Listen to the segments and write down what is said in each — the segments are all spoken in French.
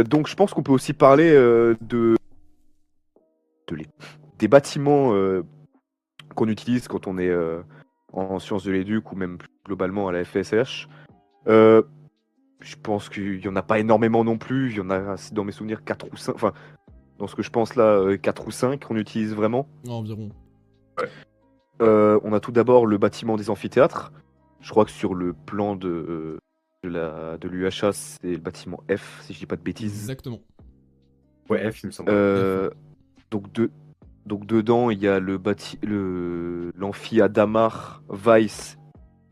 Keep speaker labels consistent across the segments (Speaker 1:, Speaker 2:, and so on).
Speaker 1: Donc je pense qu'on peut aussi parler de les- des bâtiments qu'on utilise quand on est en sciences de l'éduc ou même plus globalement à la FSH. Euh, je pense qu'il y en a pas énormément non plus. Il y en a, dans mes souvenirs, 4 ou 5. Enfin, dans ce que je pense là, 4 ou 5 qu'on utilise vraiment.
Speaker 2: Environ.
Speaker 1: On a tout d'abord le bâtiment des amphithéâtres. Je crois que sur le plan de l'UHA, c'est le bâtiment F, si je dis pas de bêtises.
Speaker 2: Exactement.
Speaker 3: Ouais, F, il me semble.
Speaker 1: Donc, donc dedans, il y a l'amphi Adamar, Weiss,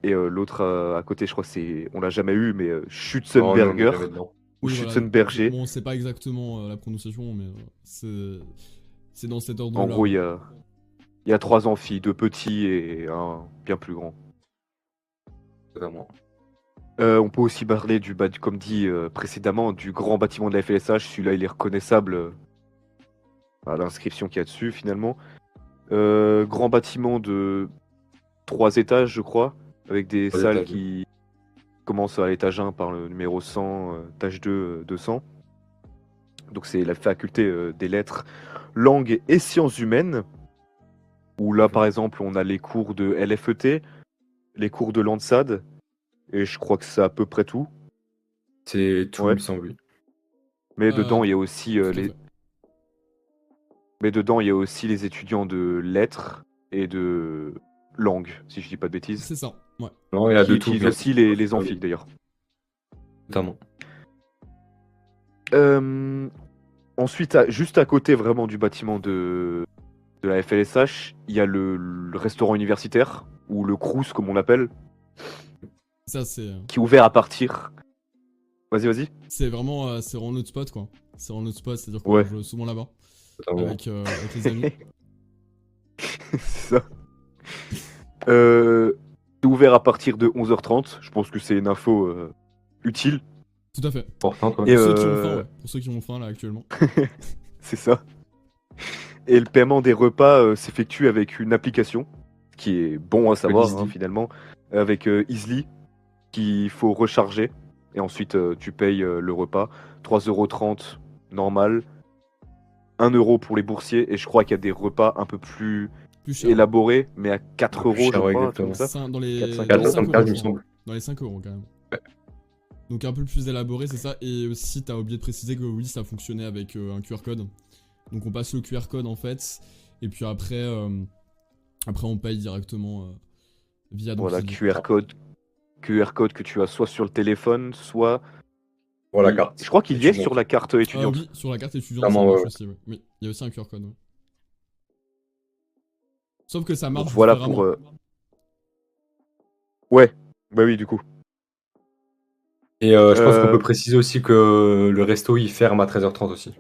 Speaker 1: et l'autre à côté, je crois que c'est, on l'a jamais eu, mais
Speaker 3: Non,
Speaker 1: Schützenberger
Speaker 3: on est jamais dedans.
Speaker 1: ou
Speaker 2: Oui, voilà.
Speaker 1: Schützenberger.
Speaker 2: Bon, c'est pas exactement la prononciation, mais c'est dans cet ordre-là.
Speaker 1: En gros, il y a 3 amphis, 2 petits et un bien plus grand.
Speaker 3: Totalement.
Speaker 1: On peut aussi parler comme dit précédemment, du grand bâtiment de la FLSH. Celui-là, il est reconnaissable à l'inscription qu'il y a dessus, finalement. Grand bâtiment de 3 étages, je crois, avec des
Speaker 3: 3
Speaker 1: salles
Speaker 3: étages.
Speaker 1: qui commencent à l'étage 1 par le numéro 100, étage 2, 200. Donc c'est la faculté des lettres, langues et sciences humaines, où là, par exemple, on a les cours de LFET, les cours de Lansad, et je crois que c'est à peu près tout.
Speaker 3: C'est tout,
Speaker 1: Ouais.
Speaker 3: il me semble, oui.
Speaker 1: Mais dedans, il y a aussi
Speaker 2: tout à fait.
Speaker 1: Mais dedans, il y a aussi les étudiants de lettres et de langues, si je dis pas de bêtises.
Speaker 2: C'est ça, ouais.
Speaker 3: Non, il y a
Speaker 1: Qui
Speaker 3: de tout.
Speaker 1: utilisent
Speaker 3: bien
Speaker 1: aussi
Speaker 3: sûr.
Speaker 1: les amphis, d'ailleurs.
Speaker 3: Notamment.
Speaker 1: Ensuite, juste à côté vraiment du bâtiment de la FLSH, il y a le restaurant universitaire, ou le Crous comme on l'appelle,
Speaker 2: Ça, c'est
Speaker 1: qui est ouvert à partir. Vas-y.
Speaker 2: c'est vraiment notre spot, quoi. C'est vraiment notre spot, c'est-à-dire qu'on
Speaker 1: Ouais.
Speaker 2: mange souvent là-bas
Speaker 3: Totalement.
Speaker 2: avec les amis.
Speaker 1: C'est ça. C'est ouvert à partir de 11h30. Je pense que c'est une info utile.
Speaker 2: Tout à fait.
Speaker 3: Important, toi.
Speaker 1: Et
Speaker 2: Pour ceux qui ont faim, ouais. Pour ceux qui ont faim, là, actuellement.
Speaker 1: c'est ça. Et le paiement des repas s'effectue avec une application, qui est bon à savoir
Speaker 3: Easily.
Speaker 1: finalement, avec Easily, qu'il faut recharger. Et ensuite, tu payes le repas. 3,30€ normal. 1€ pour les boursiers. Et je crois qu'il y a des repas un peu plus
Speaker 2: Plus cher.
Speaker 1: élaborés, mais à 4€,
Speaker 3: Plus
Speaker 1: je
Speaker 3: cher, ouais,
Speaker 1: crois, un truc
Speaker 3: exactement.
Speaker 1: comme ça.
Speaker 2: Dans les
Speaker 1: 4-5
Speaker 2: dans les
Speaker 1: euros.
Speaker 2: 5
Speaker 3: 4,75, il me
Speaker 2: je crois.
Speaker 3: semble.
Speaker 2: Dans les 5 euros, quand même. Donc un peu plus élaboré, c'est ça. Et aussi, t'as oublié de préciser que oui, ça fonctionnait avec un QR code. Donc on passe le QR code, en fait. Et puis après, on paye directement via... Donc,
Speaker 1: Voilà,
Speaker 2: c'est-
Speaker 1: QR code que tu as soit sur le téléphone, soit...
Speaker 3: Pour la carte.
Speaker 1: Je crois qu'il y est
Speaker 3: Étudiante.
Speaker 1: sur la carte étudiante.
Speaker 2: oui, sur la carte étudiante,
Speaker 3: Clairement,
Speaker 2: ça marche
Speaker 3: ouais.
Speaker 2: aussi, ouais. Oui, il y a aussi un QR code, ouais. Sauf que ça marche
Speaker 1: Donc voilà
Speaker 2: différemment.
Speaker 1: pour... Ouais, bah oui, du coup.
Speaker 3: Et je pense qu'on peut préciser aussi que le resto, il ferme à 13h30 aussi.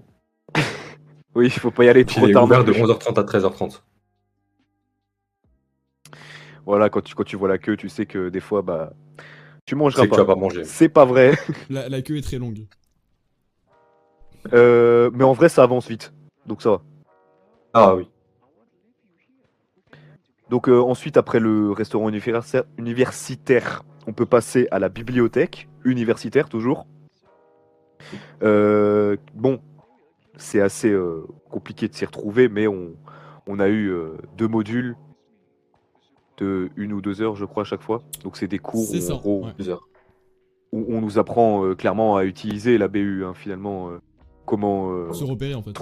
Speaker 1: Oui, il faut pas y aller
Speaker 3: Puis
Speaker 1: trop
Speaker 3: il est
Speaker 1: tard non
Speaker 3: ouvert de
Speaker 1: plus.
Speaker 3: 11h30 à 13h30.
Speaker 1: Voilà, quand tu vois la queue, tu sais que des fois, bah, tu mangeras
Speaker 3: C'est que tu vas
Speaker 1: pas.
Speaker 3: pas manger.
Speaker 1: C'est pas vrai.
Speaker 2: La queue est très longue.
Speaker 1: Mais en vrai, ça avance vite. Donc ça va.
Speaker 3: Ah oui.
Speaker 1: Donc ensuite, après le restaurant universitaire, on peut passer à la bibliothèque universitaire, toujours. Bon, c'est assez compliqué de s'y retrouver, mais on a eu 2 modules de 1 ou 2 heures, je crois, à chaque fois. Donc c'est des cours
Speaker 2: C'est
Speaker 1: où,
Speaker 2: ça,
Speaker 1: en gros,
Speaker 2: ouais.
Speaker 3: Plusieurs.
Speaker 1: où on nous apprend clairement à utiliser la BU, hein, finalement. Comment
Speaker 2: Se repérer, en fait.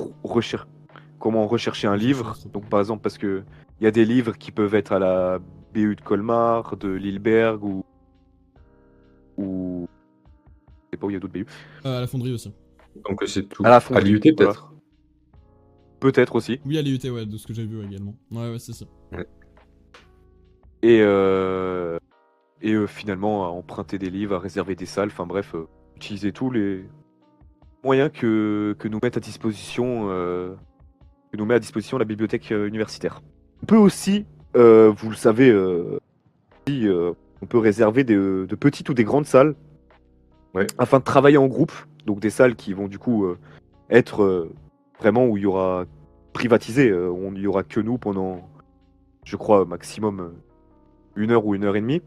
Speaker 1: comment rechercher un livre.
Speaker 2: Rechercher,
Speaker 1: Donc par exemple, parce que il y a des livres qui peuvent être à la BU de Colmar, de Lilleberg ou... Je sais pas où il y a d'autres BU.
Speaker 2: À la fonderie aussi.
Speaker 3: Donc c'est tout.
Speaker 1: À la fonderie,
Speaker 3: l'IUT peut-être.
Speaker 1: voilà. Peut-être aussi.
Speaker 2: Oui, à l'IUT, ouais, de ce que j'ai vu également. Ouais, c'est ça.
Speaker 1: Et finalement, à emprunter des livres, à réserver des salles, enfin bref, utiliser tous les moyens que nous met à disposition, la bibliothèque universitaire. On peut aussi, vous le savez, on peut réserver de petites ou des grandes salles afin de travailler en groupe. Donc des salles qui vont du coup être vraiment où il y aura privatisé. Il n'y aura que nous pendant, je crois, maximum 1 heure ou 1 heure et demie.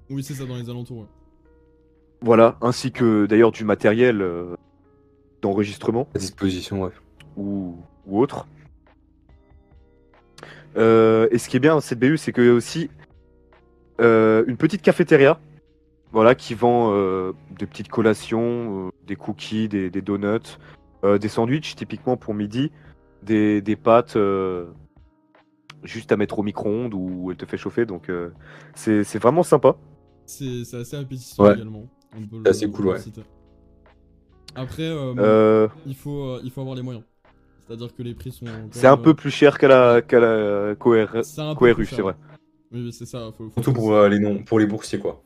Speaker 2: Oui, c'est ça, dans les alentours, ouais.
Speaker 1: Voilà, ainsi que d'ailleurs du matériel d'enregistrement
Speaker 3: À disposition, ouais.
Speaker 1: ou autre. Et ce qui est bien dans cette BU, c'est qu'il y a aussi une petite cafétéria, voilà, qui vend des petites collations, des cookies, des donuts, des sandwichs typiquement pour midi, des pâtes juste à mettre au micro-ondes où elle te fait chauffer. Donc c'est vraiment sympa.
Speaker 2: C'est assez appétissant
Speaker 3: Ouais.
Speaker 2: également.
Speaker 3: C'est assez cool,
Speaker 2: on peut le
Speaker 3: ouais.
Speaker 2: citer. Après, il faut avoir les moyens. C'est-à-dire que les prix sont quand
Speaker 1: C'est un
Speaker 2: même,
Speaker 1: peu plus cher qu'à la
Speaker 2: c'est un peu plus
Speaker 1: Coerus,
Speaker 2: cher.
Speaker 1: c'est vrai.
Speaker 2: Oui, oui, c'est ça. Faut
Speaker 3: Surtout pour
Speaker 2: préciser.
Speaker 3: les noms, pour les boursiers, quoi.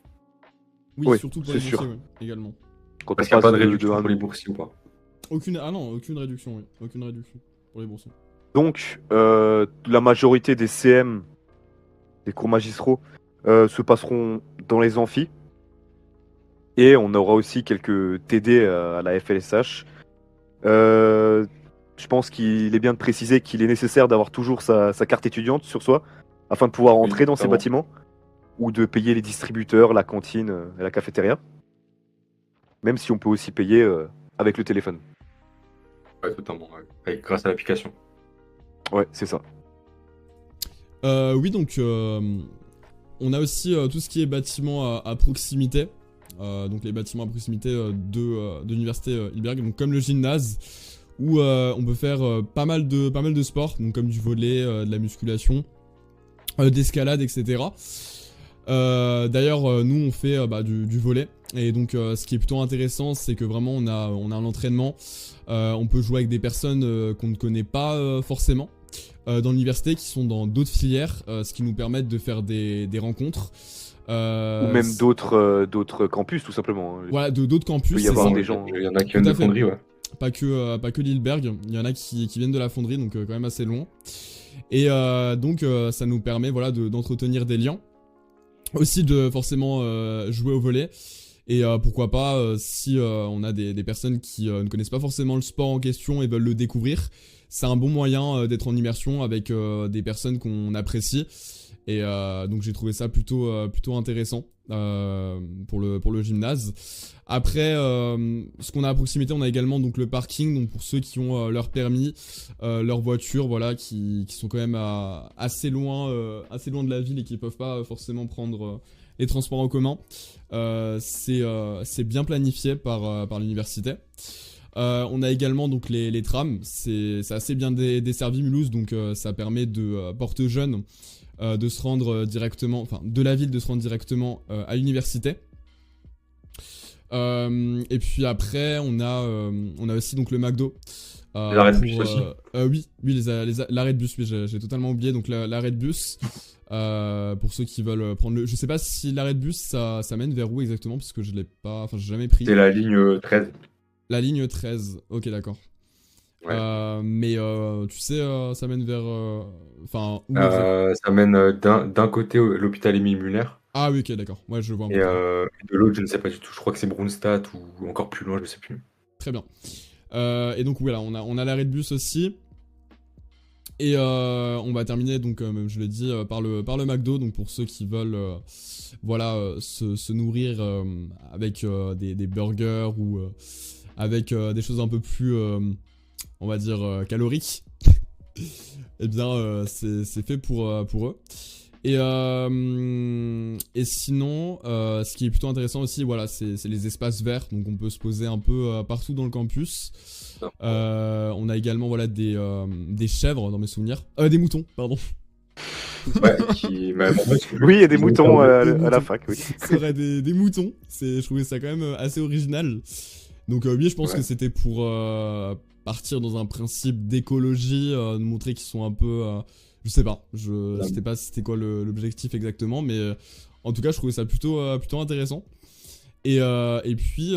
Speaker 2: Oui,
Speaker 1: Oui,
Speaker 2: surtout pour
Speaker 1: c'est
Speaker 2: les boursiers,
Speaker 1: sûr.
Speaker 2: ouais, également.
Speaker 1: Quand
Speaker 3: Parce
Speaker 1: on
Speaker 3: qu'il n'y a
Speaker 1: passe
Speaker 3: pas de
Speaker 1: de
Speaker 3: réduction
Speaker 1: un-
Speaker 3: pour les boursiers ou pas.
Speaker 2: Aucune réduction, oui. Aucune réduction pour les boursiers.
Speaker 1: Donc, la majorité des CM, des cours magistraux, se passeront dans les amphis. Et on aura aussi quelques TD à la FLSH. Je pense qu'il est bien de préciser qu'il est nécessaire d'avoir toujours sa carte étudiante sur soi afin de pouvoir
Speaker 3: Oui,
Speaker 1: entrer dans ces
Speaker 3: totalement.
Speaker 1: bâtiments ou de payer les distributeurs, la cantine et la cafétéria. Même si on peut aussi payer avec le téléphone.
Speaker 3: Ouais, totalement, ouais. Grâce à l'application.
Speaker 1: Ouais, c'est ça.
Speaker 2: Oui, donc on a aussi tout ce qui est bâtiments à proximité. Donc les bâtiments à proximité de l'université Hilberg, donc comme le gymnase, où on peut faire pas mal de sports, donc comme du volley, de la musculation, d'escalade, etc. D'ailleurs, nous on fait du volley. Et donc ce qui est plutôt intéressant, c'est que vraiment on a un entraînement. On peut jouer avec des personnes qu'on ne connaît pas forcément dans l'université, qui sont dans d'autres filières, ce qui nous permet de faire des rencontres.
Speaker 1: Ou même d'autres campus, tout simplement.
Speaker 2: Voilà, d'autres campus,
Speaker 1: Il peut y
Speaker 2: c'est
Speaker 1: avoir
Speaker 2: ça.
Speaker 1: des gens.
Speaker 3: Il y en a qui
Speaker 2: Tout
Speaker 3: viennent
Speaker 2: à
Speaker 3: de
Speaker 2: fait.
Speaker 3: fonderie, ouais.
Speaker 2: Pas que Lilleberg, il y en a qui viennent de la fonderie, donc quand même assez loin. Et donc ça nous permet voilà, d'entretenir des liens. Aussi de forcément jouer au volley. Et pourquoi pas, si on a des personnes qui ne connaissent pas forcément le sport en question et veulent le découvrir, c'est un bon moyen d'être en immersion avec des personnes qu'on apprécie. Et donc j'ai trouvé ça plutôt intéressant pour le gymnase. Après, ce qu'on a à proximité, on a également donc le parking, donc pour ceux qui ont leur permis, leur voiture, voilà, qui sont quand même assez loin de la ville et qui peuvent pas forcément prendre les transports en commun. C'est bien planifié par l'université. On a également donc les trams, c'est assez bien desservi Mulhouse, donc ça permet de porte jeunes de se rendre directement, enfin de la ville de se rendre directement à l'université. Et puis après on a aussi donc le McDo.
Speaker 3: Les arrêts de bus aussi.
Speaker 2: Oui, l'arrêt de bus, oui, j'ai totalement oublié, donc l'arrêt de bus. Pour ceux qui veulent prendre le... Je sais pas si l'arrêt de bus ça mène vers où exactement, puisque je l'ai pas... Enfin j'ai jamais pris.
Speaker 3: C'est la ligne 13.
Speaker 2: La ligne 13, ok d'accord.
Speaker 3: Ouais.
Speaker 2: Mais tu sais, ça mène vers... Enfin, où exactement?
Speaker 3: Ça mène d'un côté l'hôpital Émile Muller
Speaker 2: Ah oui, ok d'accord, ouais je vois un
Speaker 3: et
Speaker 2: peu.
Speaker 3: de l'autre, je ne sais pas du tout. Je crois que c'est Brunstadt ou encore plus loin, je sais plus.
Speaker 2: Très bien. Et donc voilà, on a l'arrêt de bus aussi. Et on va terminer, donc comme je l'ai dit, par le McDo. Donc pour ceux qui veulent voilà, se nourrir avec des burgers ou avec des choses un peu plus, on va dire, caloriques, eh bien c'est fait pour eux. Et sinon, ce qui est plutôt intéressant aussi, voilà, c'est les espaces verts. Donc on peut se poser un peu partout dans le campus. On a également voilà, des chèvres dans mes souvenirs. Des moutons, pardon.
Speaker 3: Ouais,
Speaker 1: Oui, il y a des moutons à la
Speaker 2: moutons.
Speaker 1: fac, oui.
Speaker 2: Ce serait des moutons. Je trouvais ça quand même assez original. Donc oui, je pense que c'était pour partir dans un principe d'écologie, de montrer qu'ils sont un peu... je sais pas, je sais pas c'était quoi l'objectif exactement, mais en tout cas je trouvais ça plutôt intéressant. Et puis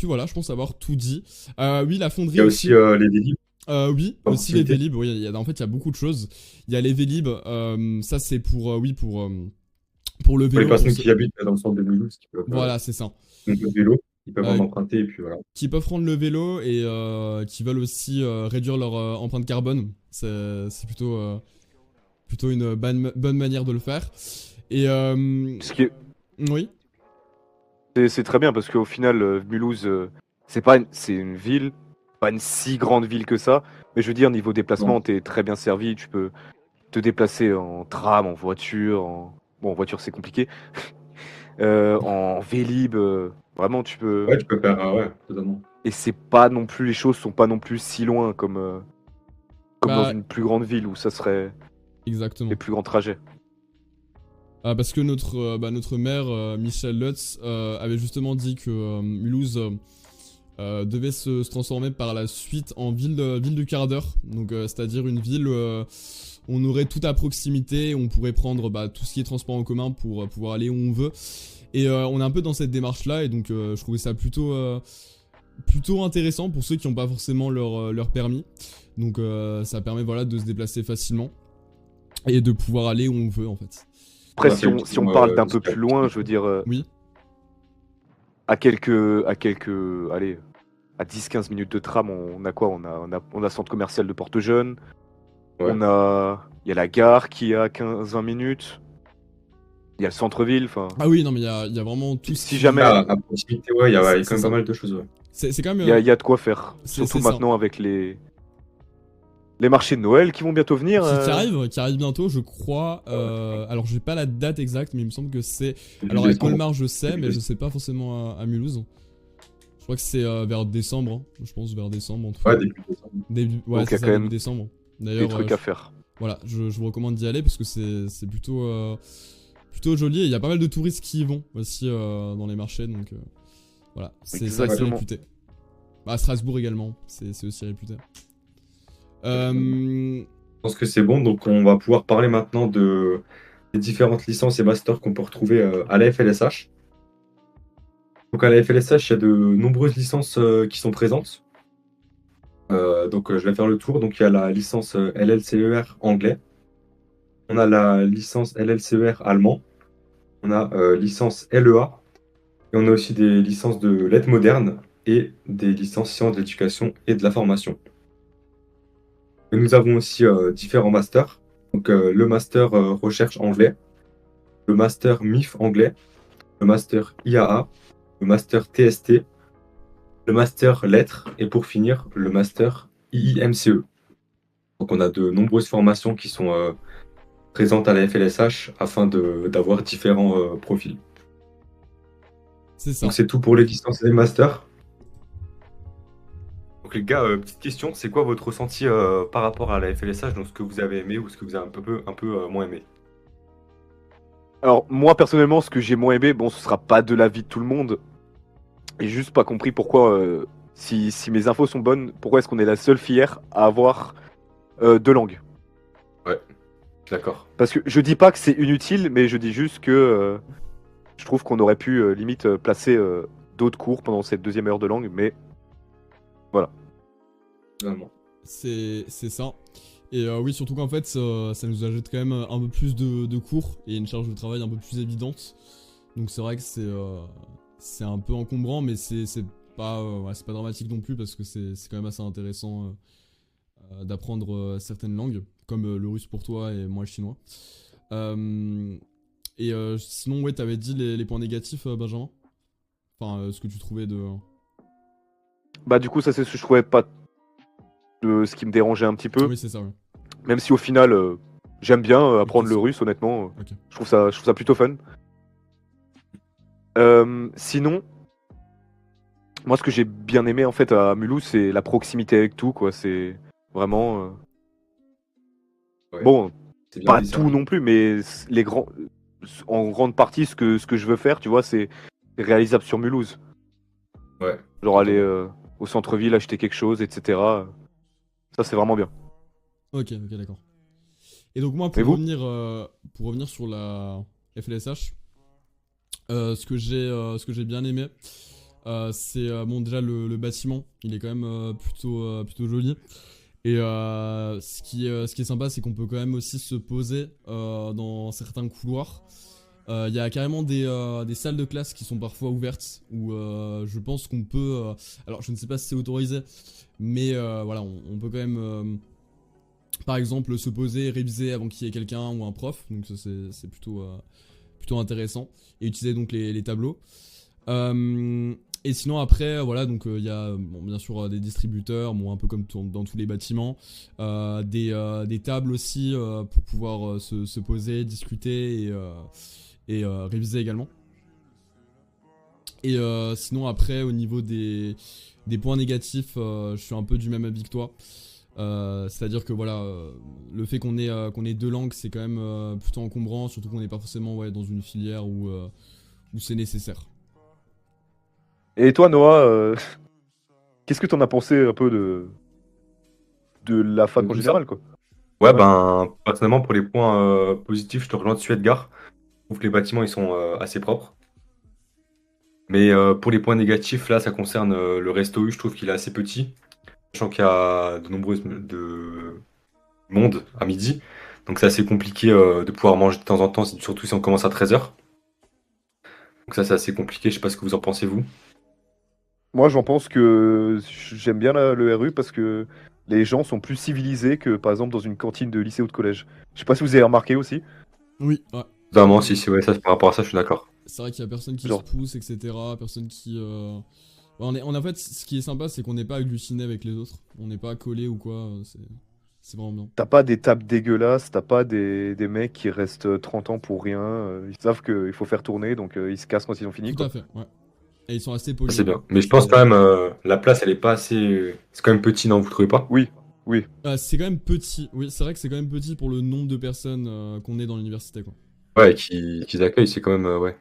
Speaker 2: voilà, je pense avoir tout dit. Oui, la fonderie
Speaker 3: Il y a aussi les Vélib.
Speaker 2: oui, aussi les Vélib. Oui, en fait, il y a beaucoup de choses. Il y a les Vélib. Ça, c'est pour le
Speaker 3: Pour
Speaker 2: vélo.
Speaker 3: les personnes qui habitent dans le centre de Mulhouse, qui peuvent
Speaker 2: Voilà, c'est ça.
Speaker 3: le vélo, ils peuvent en emprunter et puis voilà.
Speaker 2: Qui peuvent prendre le vélo et qui veulent aussi réduire leur empreinte carbone. C'est plutôt une bonne manière de le faire. Et
Speaker 1: Ce qui est...
Speaker 2: oui.
Speaker 1: C'est très bien parce qu'au final, Mulhouse, c'est une ville, pas une si grande ville que ça. Mais je veux dire, niveau déplacement,
Speaker 3: Non.
Speaker 1: t'es très bien servi. Tu peux te déplacer en tram, en voiture. Bon, en voiture, c'est compliqué. En Vélib, vraiment, tu peux.
Speaker 3: Ouais, tu peux faire, ouais, totalement.
Speaker 1: Et c'est pas non plus, les choses sont pas non plus si loin comme dans
Speaker 2: Bah,
Speaker 1: une plus grande ville où ça serait les
Speaker 2: exactement.
Speaker 1: plus grands trajets.
Speaker 2: Parce que notre maire, Michel Lutz, avait justement dit que Mulhouse devait se transformer par la suite en ville du quart d'heure. Donc, c'est-à-dire une ville où on aurait tout à proximité, on pourrait prendre tout ce qui est transport en commun pour pouvoir aller où on veut. Et on est un peu dans cette démarche-là, et donc je trouvais ça plutôt intéressant pour ceux qui n'ont pas forcément leur permis. Donc ça permet voilà, de se déplacer facilement et de pouvoir aller où on veut en fait.
Speaker 1: Après,
Speaker 3: On a fait le
Speaker 1: si on
Speaker 3: tour,
Speaker 1: parle d'un peu
Speaker 3: jusqu'à-
Speaker 1: plus loin, je veux dire,
Speaker 2: Oui,
Speaker 1: allez, à 10-15 minutes de tram, on a quoi? On a centre commercial de Porte-Jeune.
Speaker 3: Ouais.
Speaker 1: Il y a la gare qui est à 15-20 minutes. Il y a le centre-ville. Enfin,
Speaker 2: ah oui, non mais il y a vraiment tout ce
Speaker 1: si
Speaker 2: qui...
Speaker 1: jamais,
Speaker 3: À proximité, ouais, il y a
Speaker 2: C'est
Speaker 3: quand même
Speaker 2: ça.
Speaker 3: pas mal de choses, ouais.
Speaker 2: C'est quand même...
Speaker 1: il y a de quoi faire. Surtout
Speaker 2: c'est ça.
Speaker 1: maintenant avec les marchés de Noël qui vont bientôt venir.
Speaker 2: Qui arrive bientôt, je crois. Alors, j'ai pas la date exacte, mais il me semble que c'est.
Speaker 3: Début
Speaker 2: Alors, à
Speaker 3: décembre.
Speaker 2: Colmar, je sais,
Speaker 3: Début
Speaker 2: mais je
Speaker 3: décembre.
Speaker 2: sais pas forcément à Mulhouse. Je crois que c'est vers décembre. Je pense vers décembre, en tout
Speaker 3: Ouais,
Speaker 2: cas.
Speaker 3: début décembre.
Speaker 2: Ouais,
Speaker 1: Donc, il y
Speaker 2: c'est
Speaker 1: a
Speaker 2: ça,
Speaker 1: quand
Speaker 2: début
Speaker 1: même
Speaker 2: décembre.
Speaker 1: des
Speaker 2: D'ailleurs,
Speaker 1: trucs à faire.
Speaker 2: voilà, je vous recommande d'y aller parce que c'est plutôt joli. Et il y a pas mal de touristes qui y vont aussi dans les marchés. Donc, voilà, c'est assez
Speaker 1: Exactement.
Speaker 2: réputé. À Strasbourg également, c'est aussi réputé.
Speaker 3: Je pense que c'est bon, donc on va pouvoir parler maintenant des différentes licences et masters qu'on peut retrouver à la FLSH. Donc à la FLSH, il y a de nombreuses licences qui sont présentes. Je vais faire le tour. Donc il y a la licence LLCER anglais. On a la licence LLCER allemand. On a licence LEA. Et on a aussi des licences de lettres modernes et des licences sciences de l'éducation et de la formation. Et nous avons aussi différents masters. Donc le master recherche anglais, le master MIF anglais, le master IAA, le master TST, le master lettres et pour finir le master IIMCE. Donc on a de nombreuses formations qui sont présentes à la FLSH afin d'avoir différents profils.
Speaker 2: c'est ça.
Speaker 3: Donc c'est tout pour les licences et les masters. Donc les gars, petite question, c'est quoi votre ressenti par rapport à la FLSH, donc ce que vous avez aimé ou ce que vous avez un peu moins aimé?
Speaker 1: Alors, moi, personnellement, ce que j'ai moins aimé, bon, ce sera pas de l'avis de tout le monde. J'ai juste pas compris pourquoi, si mes infos sont bonnes, pourquoi est-ce qu'on est la seule filière à avoir deux langues?
Speaker 3: Ouais, d'accord.
Speaker 1: Parce que je dis pas que c'est inutile, mais je dis juste que je trouve qu'on aurait pu limite placer d'autres cours pendant cette deuxième heure de langue, mais voilà.
Speaker 3: Vraiment.
Speaker 2: C'est ça. Et oui, surtout qu'en fait, ça nous ajoute quand même un peu plus de cours et une charge de travail un peu plus évidente. Donc c'est vrai que c'est un peu encombrant, mais c'est pas, ouais, c'est pas dramatique non plus parce que c'est quand même assez intéressant d'apprendre certaines langues, comme le russe pour toi et moi le chinois. Sinon, ouais, t'avais dit les points négatifs, Benjamin? Enfin, ce que tu trouvais de...
Speaker 1: Bah, du coup, ça, c'est ce que je trouvais pas ce qui me dérangeait un petit peu.
Speaker 2: Oui, c'est ça, ouais.
Speaker 1: Même si au final, j'aime bien apprendre
Speaker 2: Ok,
Speaker 1: le
Speaker 2: ça.
Speaker 1: russe, honnêtement.
Speaker 2: Ok.
Speaker 1: Je trouve ça plutôt fun. Sinon, moi, ce que j'ai bien aimé en fait à Mulhouse, c'est la proximité avec tout, quoi. C'est vraiment
Speaker 3: Ouais,
Speaker 1: bon,
Speaker 3: c'est bien
Speaker 1: pas
Speaker 3: dit ça.
Speaker 1: tout non plus, mais en grande partie, ce que je veux faire, tu vois, c'est réalisable sur Mulhouse.
Speaker 3: Ouais.
Speaker 1: Genre aller
Speaker 3: totalement.
Speaker 1: au centre-ville, acheter quelque chose, etc. Ça, c'est vraiment bien.
Speaker 2: Ok, d'accord. Et donc moi,
Speaker 1: Et vous?
Speaker 2: pour revenir sur la FLSH, ce que j'ai bien aimé, c'est bon déjà le bâtiment, il est quand même plutôt joli. Et ce qui est sympa, c'est qu'on peut quand même aussi se poser dans certains couloirs. Il y a carrément des salles de classe qui sont parfois ouvertes où je pense qu'on peut. Alors, je ne sais pas si c'est autorisé, mais voilà, on peut quand même, par exemple, se poser, réviser avant qu'il y ait quelqu'un ou un prof. Donc, ça, c'est plutôt intéressant. Et utiliser donc les tableaux. Et sinon après voilà donc il y a bon, bien sûr des distributeurs, bon un peu comme dans tous les bâtiments, des tables aussi pour pouvoir se poser, discuter et réviser également. Et sinon après au niveau des points négatifs, je suis un peu du même avis que toi. C'est-à-dire que voilà, le fait qu'on ait deux langues, c'est quand même plutôt encombrant, surtout qu'on n'est pas forcément dans une filière où c'est nécessaire.
Speaker 1: Et toi, Noah, qu'est-ce que t'en as pensé un peu de la fac en
Speaker 3: Tout ça.
Speaker 1: général, quoi?
Speaker 3: Ouais,
Speaker 1: Ouais.
Speaker 3: ben, personnellement, pour les points positifs, je te rejoins dessus, Edgar. Je trouve que les bâtiments, ils sont assez propres. Mais pour les points négatifs, là, ça concerne le resto U, je trouve qu'il est assez petit. Sachant qu'il y a de nombreuses monde à midi. Donc c'est assez compliqué de pouvoir manger de temps en temps, surtout si on commence à 13h. Donc ça, c'est assez compliqué. Je sais pas ce que vous en pensez, vous.
Speaker 1: Moi, j'en pense que j'aime bien le RU parce que les gens sont plus civilisés que, par exemple, dans une cantine de lycée ou de collège. Je sais pas si vous avez remarqué aussi.
Speaker 2: Oui, ouais.
Speaker 3: Vraiment, si, ouais, ça, par rapport à ça, je suis d'accord.
Speaker 2: C'est vrai qu'il y a personne qui
Speaker 1: Genre-
Speaker 2: se pousse, etc. Personne qui. Ouais, en fait, ce qui est sympa, c'est qu'on n'est pas agglutiné avec les autres. On n'est pas collé ou quoi. C'est vraiment bien.
Speaker 1: T'as pas des tables dégueulasses, t'as pas des mecs qui restent 30 ans pour rien. Ils savent qu'il faut faire tourner, donc ils se cassent quand ils ont fini,
Speaker 2: Tout
Speaker 1: quoi.
Speaker 2: à fait, ouais. Et ils sont assez
Speaker 3: Ça,
Speaker 2: polis.
Speaker 3: c'est bien. Mais je pense quand même, la place, elle est pas assez. C'est quand même petit, non, vous trouvez pas?
Speaker 1: Oui, oui.
Speaker 2: C'est quand même petit. Oui, c'est vrai que c'est quand même petit pour le nombre de personnes qu'on est dans l'université, quoi.
Speaker 3: Ouais, qu'ils accueillent, c'est quand même, ouais.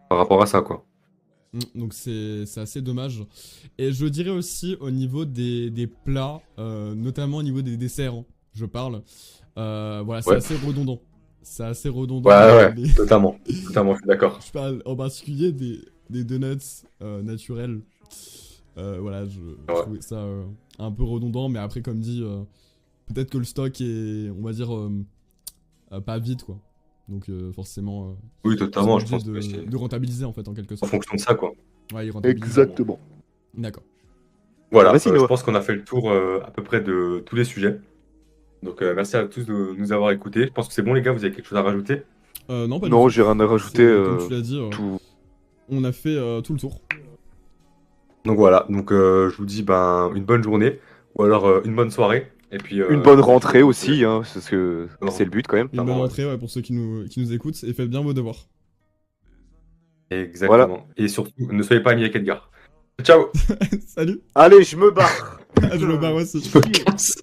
Speaker 3: Par rapport à ça, quoi.
Speaker 2: Donc c'est assez dommage. Et je dirais aussi au niveau des plats, notamment au niveau des desserts, hein, je parle. Voilà, c'est
Speaker 3: Ouais.
Speaker 2: assez redondant. C'est assez redondant.
Speaker 3: Ouais,
Speaker 2: Les-
Speaker 3: totalement. Totalement, je suis d'accord.
Speaker 2: Je parle en particulier des donuts naturels. Voilà, je trouvais ça un peu redondant, mais après, comme dit, peut-être que le stock est, on va dire, pas vide, quoi. Donc forcément,
Speaker 3: Oui,
Speaker 2: ils sont
Speaker 3: totalement, je
Speaker 2: obligés
Speaker 3: pense que c'est
Speaker 2: de rentabiliser, en fait, en quelque
Speaker 3: en
Speaker 2: sorte.
Speaker 3: fonction de ça, quoi.
Speaker 2: Ouais, ils rentabilisent.
Speaker 1: Exactement.
Speaker 2: D'accord.
Speaker 3: Voilà,
Speaker 1: Vas-y,
Speaker 3: je
Speaker 1: Noah.
Speaker 3: pense qu'on a fait le tour à peu près de tous les sujets. Donc merci à tous de nous avoir écoutés. Je pense que c'est bon les gars, vous avez quelque chose à rajouter?
Speaker 2: Non, pas du
Speaker 1: Non,
Speaker 2: tout.
Speaker 1: j'ai rien à rajouter.
Speaker 2: Comme tu l'as dit,
Speaker 1: Tout...
Speaker 2: on a fait tout le tour.
Speaker 3: Donc voilà, donc je vous dis ben, une bonne journée ou alors une bonne soirée. Et puis
Speaker 1: Une bonne
Speaker 3: je vous dis
Speaker 1: rentrée
Speaker 3: donc,
Speaker 1: aussi, hein, parce que c'est le but quand même.
Speaker 2: Une bonne
Speaker 3: ouais.
Speaker 2: entrée ouais, pour ceux qui nous écoutent et faites bien vos devoirs.
Speaker 1: Voilà.
Speaker 3: Exactement. Et surtout, ne soyez pas amis avec Edgar. Ciao!
Speaker 2: Salut.
Speaker 1: Allez, je me barre.
Speaker 2: Je me barre aussi.
Speaker 3: Je me casse.